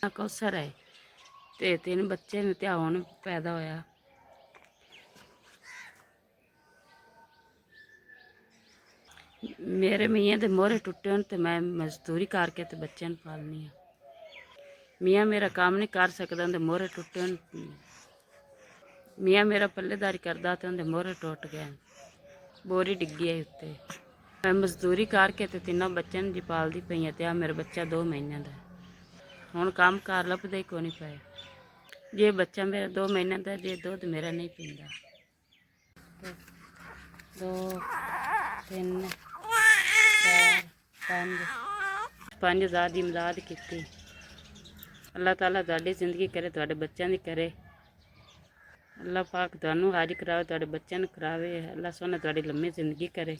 ਕੌਸਰ ਹੈ ਤੇ 3 ਬੱਚੇ ਨੇ ਤੇ ਹੁਣ ਪੈਦਾ ਹੋਇਆ। ਮੇਰੇ ਮੀਆਂ ਦੇ ਮੋਹਰੇ ਟੁੱਟੇ ਹੋਣ ਤੇ ਮੈਂ ਮਜ਼ਦੂਰੀ ਕਰਕੇ ਤੇ ਬੱਚਿਆਂ ਨੂੰ ਪਾਲਨੀ ਆ। ਮੀਆਂ ਮੇਰਾ ਕੰਮ ਨਹੀਂ ਕਰ ਸਕਦਾ, ਉਹਦੇ ਮੋਹਰੇ ਟੁੱਟੇ ਹੋਣ। ਮੀਆਂ ਮੇਰਾ ਪੱਲੇਦਾਰੀ ਕਰਦਾ ਤੇ ਉਹਦੇ ਮੋਹਰੇ ਟੁੱਟ ਗਿਆ, ਬੋਰੀ ਡਿੱਗੀ ਹੈ ਉੱਤੇ। ਮੈਂ ਮਜ਼ਦੂਰੀ ਕਰਕੇ ਤੇ 3 ਬੱਚਿਆਂ ਨੂੰ ਜੀ ਪਾਲਦੀ ਪਈ ਹਾਂ ਤੇ ਆ ਮੇਰਾ ਬੱਚਾ 2 ਮਹੀਨਿਆਂ ਦਾ। ਹੁਣ ਕੰਮ ਕਾਰ ਲੱਭਦੇ ਹੀ ਕੋਈ ਨਹੀਂ ਪਏ। ਜੇ ਬੱਚਾ ਮੇਰਾ 2 ਮਹੀਨਿਆਂ ਦਾ, ਜੇ ਦੁੱਧ ਮੇਰਾ ਨਹੀਂ ਪੀਂਦਾ। 2 3 4 5 ਹਜ਼ਾਰ ਦੀ ਮਦਦ ਕੀਤੀ। ਅੱਲਾਹ ਤਾਲਾ ਤੁਹਾਡੀ ਜ਼ਿੰਦਗੀ ਕਰੇ, ਤੁਹਾਡੇ ਬੱਚਿਆਂ ਦੀ ਕਰੇ। ਅੱਲਾਹ ਪਾਕ ਤੁਹਾਨੂੰ ਹਾਜ਼ਰ ਕਰਾਵੇ, ਤੁਹਾਡੇ ਬੱਚਿਆਂ ਨੂੰ ਕਰਾਵੇ। ਅੱਲਾਹ ਸੋਹਣਾ ਤੁਹਾਡੀ ਲੰਮੀ ਜ਼ਿੰਦਗੀ ਕਰੇ।